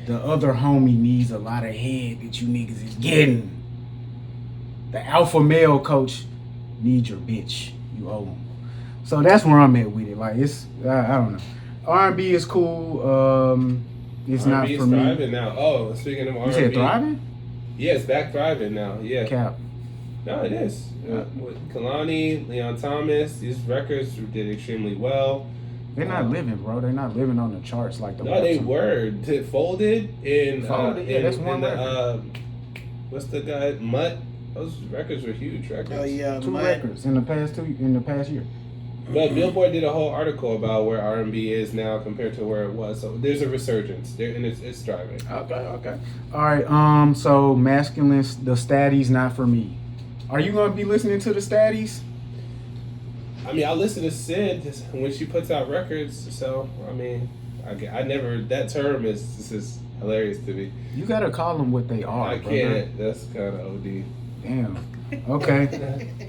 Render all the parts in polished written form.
the other homie needs a lot of head that you niggas is getting. The alpha male coach needs your bitch. You owe him. So that's where I'm at with it. Like it's, I don't know. R&B is cool. It's not for me. Thriving now. Oh, speaking of R&B, you said thriving? Yeah, it's back thriving now. Yeah. Cap. No, it is. With Kalani, Leon Thomas, these records did extremely well. They're not living, bro. They're not living on the charts like the. No, they were. Folded in. Yeah, that's one record. What's the guy? Mutt. Those records were huge records. Oh yeah, two records in the past year. But Billboard did a whole article about where R&B is now compared to where it was. So there's a resurgence there, and it's thriving. Okay. All right. So masculine, the Statties not for me. Are you gonna be listening to the Statties? I mean, I listen to Sid when she puts out records. So I mean, I never. That term is hilarious to me. You gotta call them what they are. I can't. Brother. That's kind of OD. Damn. Okay.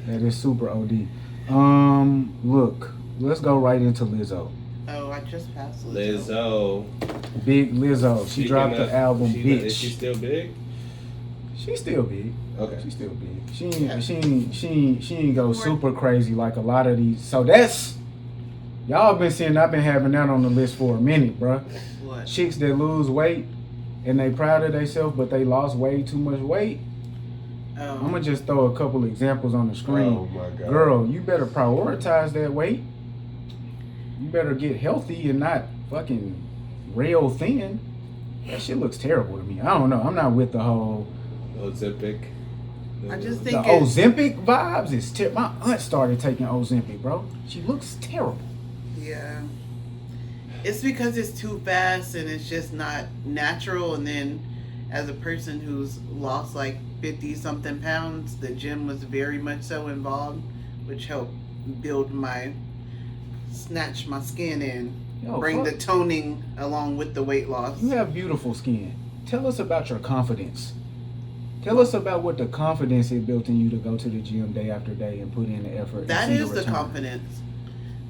That is super OD. Look, let's go right into Lizzo. Oh, I just passed Lizzo. Big Lizzo. She dropped the album Bitch. Is she still big? She's still big. Okay. She's still big. She ain't go super crazy like a lot of these. So that's y'all been seeing. I've been having that on the list for a minute, bruh. What? Chicks that lose weight and they proud of themselves, but they lost way too much weight. I'm gonna just throw a couple examples on the screen. Oh my God. Girl, you better prioritize that weight. You better get healthy and not fucking rail thin. That shit looks terrible to me. I don't know. I'm not with the whole Ozempic. I just the think Ozempic vibes is my aunt started taking Ozempic, bro. She looks terrible. Yeah. It's because it's too fast and it's just not natural. And then as a person who's lost like 50 something pounds, the gym was very much so involved, which helped snatch my skin in, bring the toning along with the weight loss. You have beautiful skin. Tell us about your confidence. Tell us about what the confidence it built in you to go to the gym day after day and put in the effort. That is the confidence.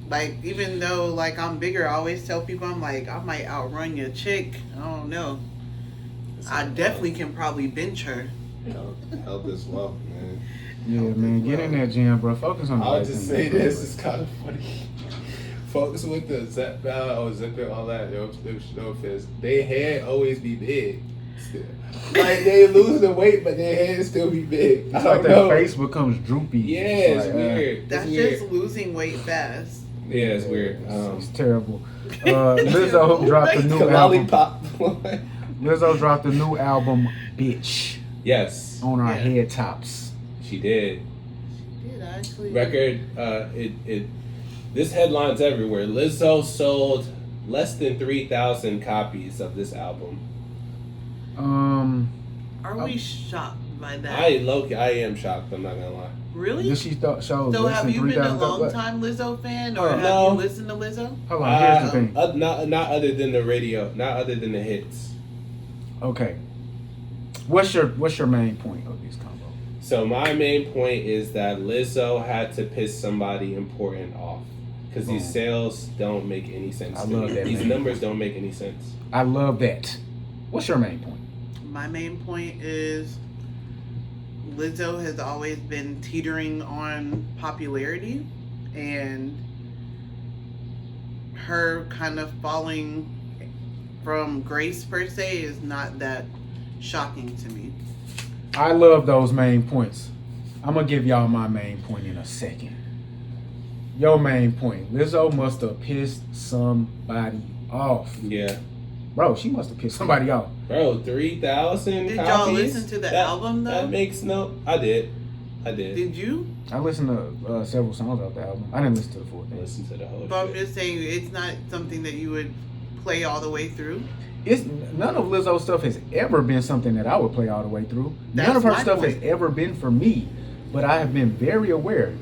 Like, even though like I'm bigger, I always tell people I'm like, I might outrun your chick. I don't know. I definitely can probably bench her. Health is wealth, man. Yeah, man, get in that gym, bro. Focus on the I'll just say this, it's kind of funny. Focus with the Ozempic, all that, no offense. Their head always be big. Still. Like, they lose the weight, but their head still be big. It's like their face becomes droopy. Yeah, it's weird. That's just losing weight fast. Yeah, it's weird. It's terrible. Lizzo dropped a new album. Lizzo dropped a new album, Bitch. Yes. On our head tops. She did. She did, actually. Record, this headline's everywhere. Lizzo sold less than 3,000 copies of this album. Are we shocked by that? I am shocked, I'm not gonna lie. Really? Did she show so have you been a long time Lizzo fan, or have you listened to Lizzo? Hold on, here's the thing. Not other than the radio, not other than the hits. Okay. What's your main point of this combo? So my main point is that Lizzo had to piss somebody important off. Because these sales don't make any sense. These numbers don't make any sense. I love that. What's your main point? My main point is Lizzo has always been teetering on popularity, and her kind of falling from grace per se is not that shocking to me. I love those main points. I'm gonna give y'all my main point in a second. Your main point. Lizzo must have pissed somebody off. Yeah. Bro, she must have pissed somebody off. Bro, 3,000 Did copies? y'all listen to the album though? That makes no... I did. Did you? I listened to several songs off the album. I didn't listen to the full thing. Listen to the whole But I'm just saying, it's not something that you would play all the way through. None of Lizzo's stuff has ever been something that I would play all the way through. None of her stuff has ever been for me. But I have been very aware.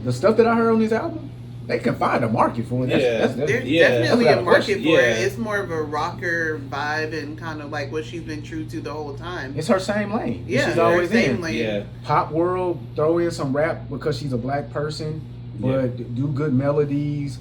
The stuff that I heard on this album, they can find a market for it. There's definitely a market for it. It's more of a rocker vibe and kind of like what she's been true to the whole time. It's her same lane. Yeah, she's always same in. lane. Yeah. Pop world, throw in some rap because she's a black person, but do good melodies,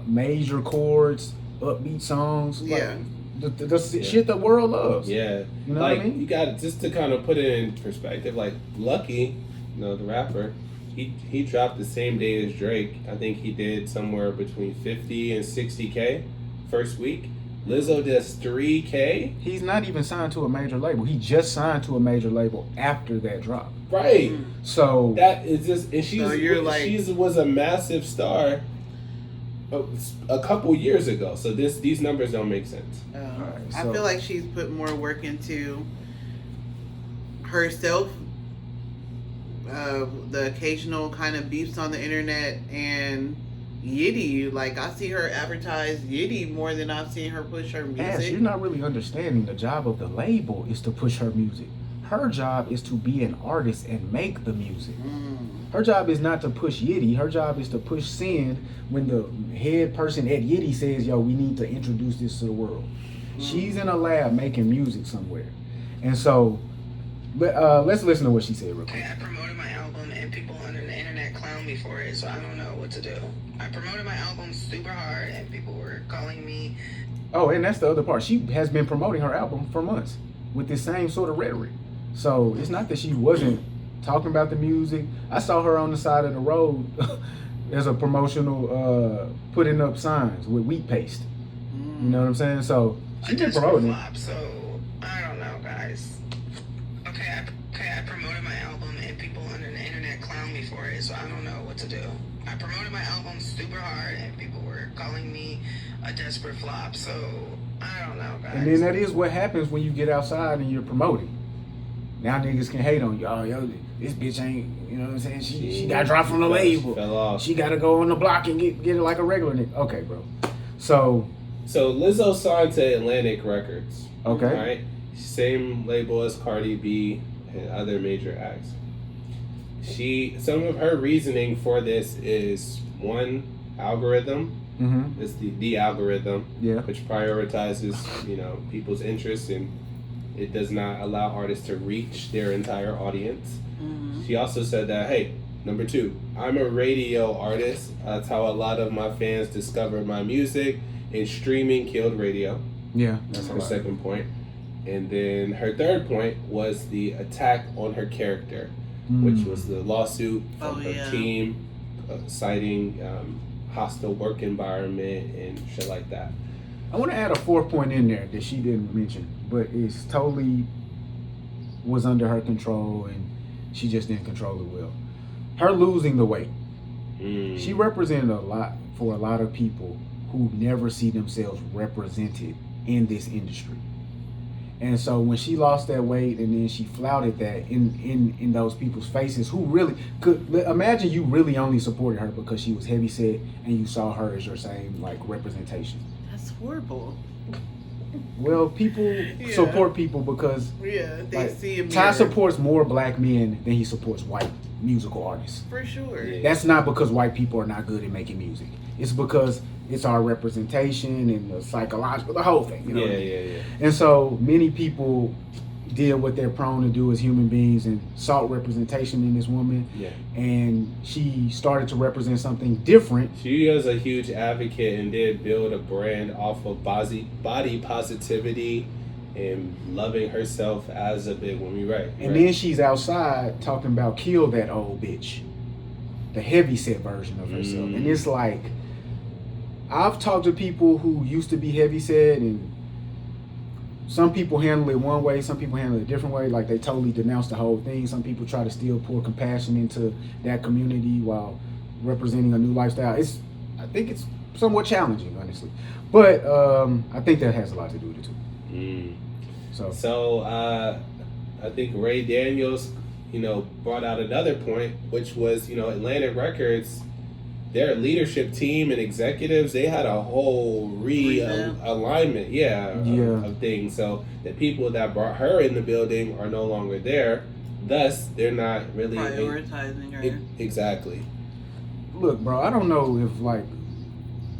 major chords, upbeat songs. Yeah. the shit the world loves. Yeah. You know like, what I mean? You got just to kind of put it in perspective. Like Lucky, the rapper, he dropped the same day as Drake. I think he did somewhere between 50 and 60K first week. Lizzo does 3K. He's not even signed to a major label. He just signed to a major label after that drop. Right. So that is just, and she was a massive star a couple years ago. So these numbers don't make sense. I feel like she's put more work into herself. The occasional kind of beefs on the internet and Yiddy. Like, I see her advertise Yiddy more than I've seen her push her music. Ash, you're not really understanding. The job of the label is to push her music. Her job is to be an artist and make the music. Her job is not to push Yiddy. Her job is to push Sin when the head person at Yiddy says, yo, we need to introduce this to the world. She's in a lab making music somewhere. And so, let's listen to what she said real quick. I promoted my album and people on the internet clown me for it, so I don't know what to do. I promoted my album super hard and people were calling me. Oh, and that's the other part. She has been promoting her album for months with this same sort of rhetoric. So it's not that she wasn't talking about the music. I saw her on the side of the road as a promotional, putting up signs with wheat paste. You know what I'm saying? So she's been promoting it. So I don't know, guys. Okay, I promoted my album and people on the internet clown me for it, so I don't know what to do. I promoted my album super hard and people were calling me a desperate flop, so I don't know, guys. And then that is what happens when you get outside and you're promoting. Now niggas can hate on you. Oh, yo, this bitch ain't, you know what I'm saying? She got dropped from the label. Fell off. She got to go on the block and get it like a regular nigga. Okay, bro. So Lizzo signed to Atlantic Records. Okay. Right? Same label as Cardi B and other major acts. Some of her reasoning for this is one, algorithm. It's the algorithm, which prioritizes, people's interests, and it does not allow artists to reach their entire audience. She also said that, hey, number two, I'm a radio artist. That's how a lot of my fans discovered my music, and streaming killed radio. Yeah, that's her second point. And then her third point was the attack on her character, which was the lawsuit from her team citing hostile work environment and shit like that. I want to add a fourth point in there that she didn't mention, but it's totally was under her control and she just didn't control it well. Her losing the weight. She represented a lot for a lot of people who never see themselves represented in this industry. And so when she lost that weight and then she flouted that in those people's faces who really could imagine you really only supported her because she was heavy set and you saw her as your same like representation. That's horrible. Well, people support people because they see him. Ty supports more black men than he supports white musical artists. For sure. That's not because white people are not good at making music. It's because it's our representation and the psychological, the whole thing. You know And so many people did what they're prone to do as human beings and sought representation in this woman. And she started to represent something different. She is a huge advocate and did build a brand off of body positivity and loving herself as a big woman, right? And then she's outside talking about kill that old bitch, the heavy set version of herself. And it's like, I've talked to people who used to be heavy set, and some people handle it one way, some people handle it a different way, like they totally denounce the whole thing. Some people try to still pour compassion into that community while representing a new lifestyle. I think it's somewhat challenging, honestly. But I think that has a lot to do with it too. So I think Ray Daniels, brought out another point, which was, Atlantic Records, their leadership team and executives, they had a whole alignment, of things. So the people that brought her in the building are no longer there. Thus, they're not really prioritizing her. Exactly. Look, bro, I don't know if like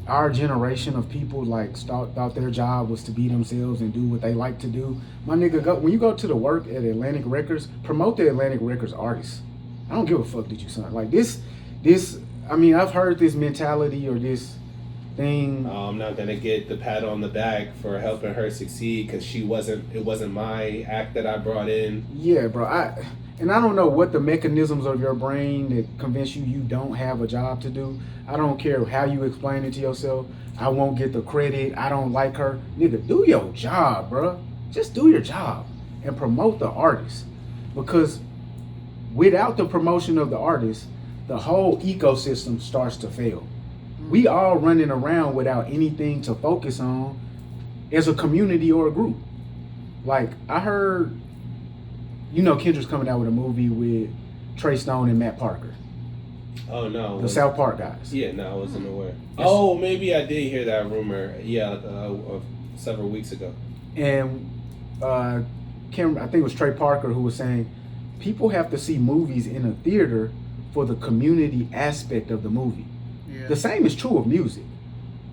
our generation of people like thought their job was to be themselves and do what they like to do. My nigga, when you go to the work at Atlantic Records, promote the Atlantic Records artists. I don't give a fuck that you sign. Like this, I mean, I've heard this mentality or this thing. I'm not gonna get the pat on the back for helping her succeed because it wasn't my act that I brought in. Yeah, bro. I don't know what the mechanisms of your brain that convince you don't have a job to do. I don't care how you explain it to yourself. I won't get the credit. I don't like her. Nigga, do your job, bro. Just do your job and promote the artist. Because without the promotion of the artist, the whole ecosystem starts to fail. We all running around without anything to focus on as a community or a group. Like, I heard, Kendra's coming out with a movie with Trey Stone and Matt Parker. Oh, no. The South Park guys. Yeah, no, I wasn't aware. Oh, maybe I did hear that rumor. Yeah, several weeks ago. And I think it was Trey Parker who was saying, people have to see movies in a theater for the community aspect of the movie. Yeah. The same is true of music.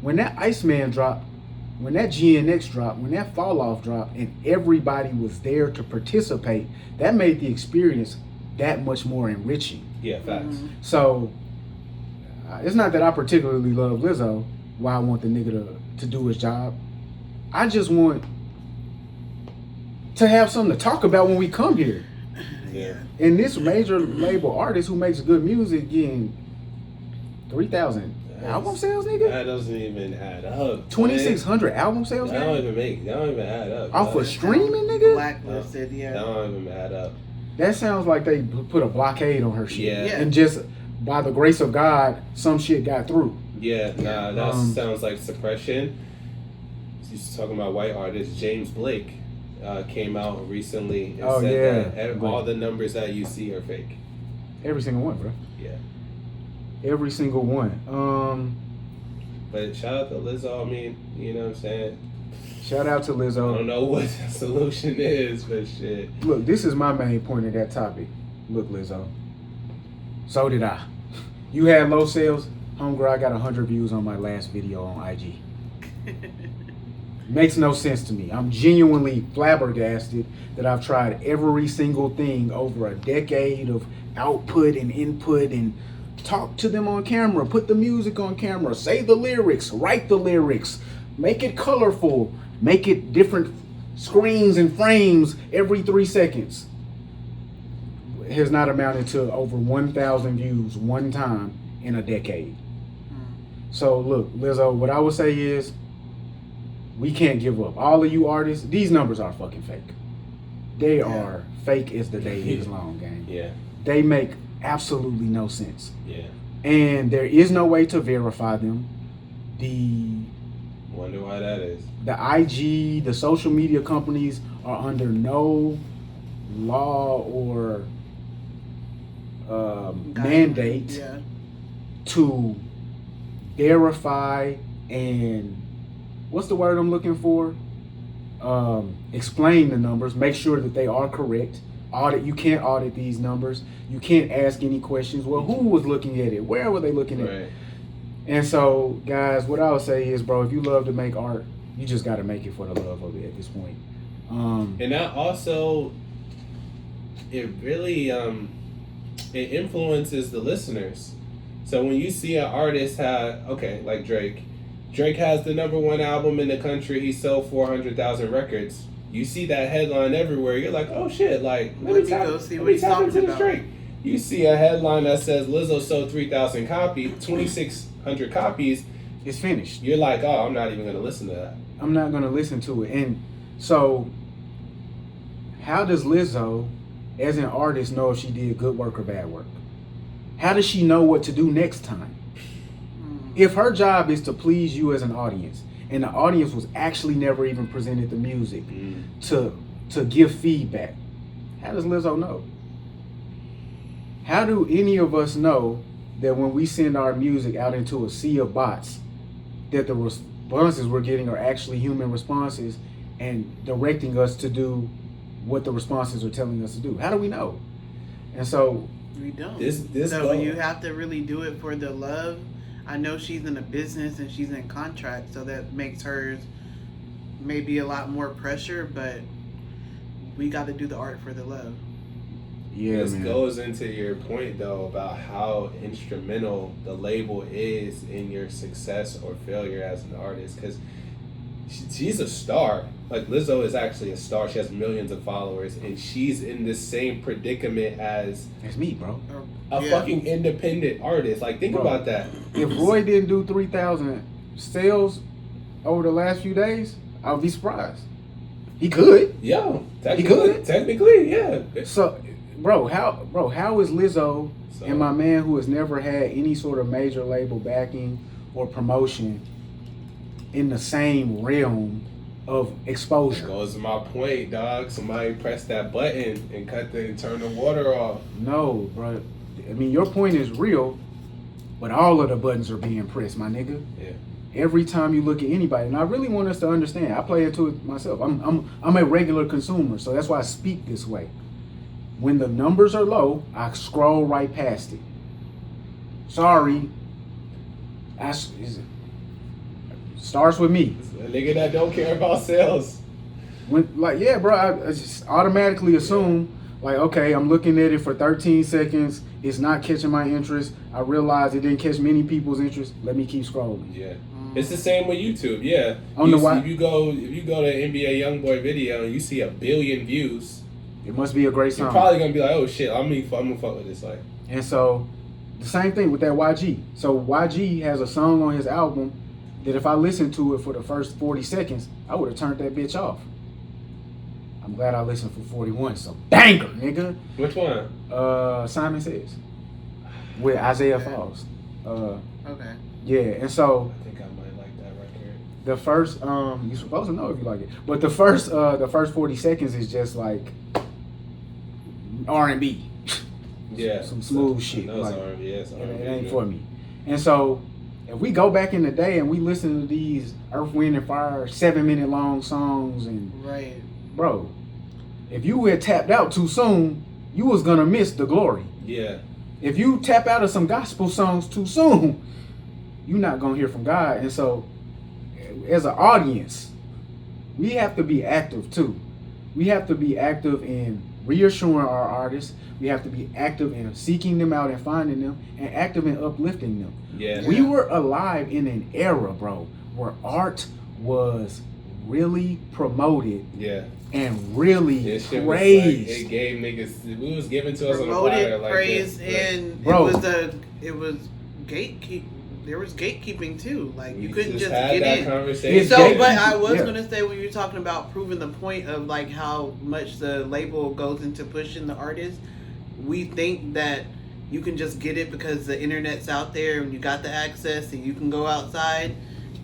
When that Iceman dropped, when that GNX dropped, when that Fall Off dropped, and everybody was there to participate, that made the experience that much more enriching. Yeah, facts. So, it's not that I particularly love Lizzo, why I want the nigga to do his job. I just want to have something to talk about when we come here. Yeah. And this major label artist who makes good music getting 3,000 album sales, nigga? That doesn't even add up. 2,600 album sales, That don't even add up. Off of streaming, nigga? Blacklisted, yeah. That don't even add up. That sounds like they put a blockade on her shit. Yeah. And just by the grace of God, some shit got through. Yeah, nah, that sounds like suppression. He's talking about white artist James Blake. Came out recently and said that all the numbers that you see are fake. Every single one, bro. Yeah. Every single one. But shout out to Lizzo. I mean, you know what I'm saying? Shout out to Lizzo. I don't know what the solution is, but shit. Look, this is my main point of that topic. Look, Lizzo. So did I. You had low sales. Homegirl, I got 100 views on my last video on IG. Makes no sense to me. I'm genuinely flabbergasted that I've tried every single thing over a decade of output and input and talk to them on camera, put the music on camera, say the lyrics, write the lyrics, make it colorful, make it different screens and frames every 3 seconds. It has not amounted to over 1,000 views one time in a decade. So look, Lizzo, what I would say is, we can't give up. All of you artists, these numbers are fucking fake. They are fake as the day is long, gang. Yeah. They make absolutely no sense. Yeah. And there is no way to verify them. Wonder why that is. The IG, the social media companies are under no law or mandate to verify and what's the word I'm looking for? Explain the numbers, make sure that they are correct. You can't audit these numbers. You can't ask any questions. Well, who was looking at it? Where were they looking at it? And so, guys, what I would say is, bro, if you love to make art, you just got to make it for the love of it at this point. And that also, it really, it influences the listeners. So when you see an artist like Drake has the #1 album in the country. He sold 400,000 records. You see that headline everywhere. You're like, oh shit! Like, let me tap into this Drake. You see a headline that says Lizzo sold 3,000 copies, 2,600 copies. It's finished. You're like, oh, I'm not even gonna listen to that. I'm not gonna listen to it. And so, how does Lizzo, as an artist, know if she did good work or bad work? How does she know what to do next time? If her job is to please you as an audience, and the audience was actually never even presented the music to give feedback, how does Lizzo know? How do any of us know that when we send our music out into a sea of bots, that the responses we're getting are actually human responses and directing us to do what the responses are telling us to do? How do we know? And so we don't. So you have to really do it for the love. I know she's in a business and she's in contract, so that makes hers maybe a lot more pressure, but we got to do the art for the love. Yeah, this man. goes into your point though about how instrumental the label is in your success or failure as an artist, because she's a star. Like Lizzo is actually a star. She has millions of followers, and she's in the same predicament as That's me, bro. a fucking independent artist. Like, think Bro. about that. If Roy didn't do 3,000 sales over the last few days, I would be surprised. He could. Yo, He could. technically, yeah. So, how is Lizzo So, and my man who has never had any sort of major label backing or promotion in the same realm of exposure? goes to my point, dog. Somebody press that button and turn the water off. No, bro. I mean, your point is real, but all of the buttons are being pressed, my nigga. Yeah. Every time you look at anybody, and I really want us to understand. I play into it myself. I'm a regular consumer, so that's why I speak this way. When the numbers are low, I scroll right past it. Sorry, starts with me. A nigga that don't care about sales. When, like, yeah, bro, I just automatically assume, like, okay, I'm looking at it for 13 seconds. It's not catching my interest. I realize it didn't catch many people's interest. Let me keep scrolling. Yeah. It's the same with YouTube, yeah. If you go to NBA YoungBoy video and you see 1 billion views, it must be a great song. you're probably gonna be like, oh shit, I'm gonna fuck with this. Like, And so, the same thing with that YG. So YG has a song on his album that if I listened to it for the first 40 seconds, I would have turned that bitch off. I'm glad I listened for 41. So banger, nigga. which one? Simon Says with Isaiah Falls. Okay. Yeah, and so I think I might like that record. the first you're supposed to know if you like it, but the first 40 seconds is just like R&B. Yeah. Some smooth shit. No, it's Like, R&B. Yeah, it's it R&B. ain't for me. And so if we go back in the day and we listen to these Earth, Wind, and Fire 7-minute long songs, and Right. bro, if you had tapped out too soon, you was gonna miss the glory. Yeah. If you tap out of some gospel songs too soon, you're not gonna hear from God. And so, as an audience, we have to be active too. We have to be active in reassuring our artists. We have to be active in seeking them out and finding them, and active in uplifting them. Yeah. We were alive in an era, bro, where art was really promoted Yeah. and really This shit was praised. like, it gave niggas, it was given to us on a Promoted, platter like praised, this. and Bro. it was gatekeep. There was gatekeeping too. Like you We couldn't just had get that in. conversation. It's So, gatekeeping. but I was Yeah. gonna say when you're talking about proving the point of like how much the label goes into pushing the artist, we think that you can just get it because the internet's out there and you got the access and you can go outside.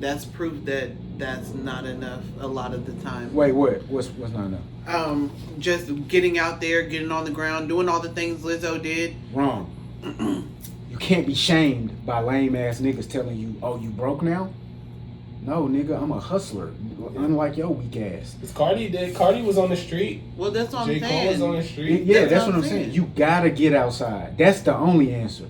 That's proof that that's not enough a lot of the time. Wait, what? What's not enough? Just getting out there, getting on the ground, doing all the things Lizzo did. Wrong. You can't be shamed by lame ass niggas telling you, "Oh, you broke now." No, nigga, I'm a hustler. Unlike your weak ass. Because Cardi was on the street. Well, that's what J. I'm Cole saying. was on the street. Yeah, that's what I'm saying. You gotta get outside. That's the only answer.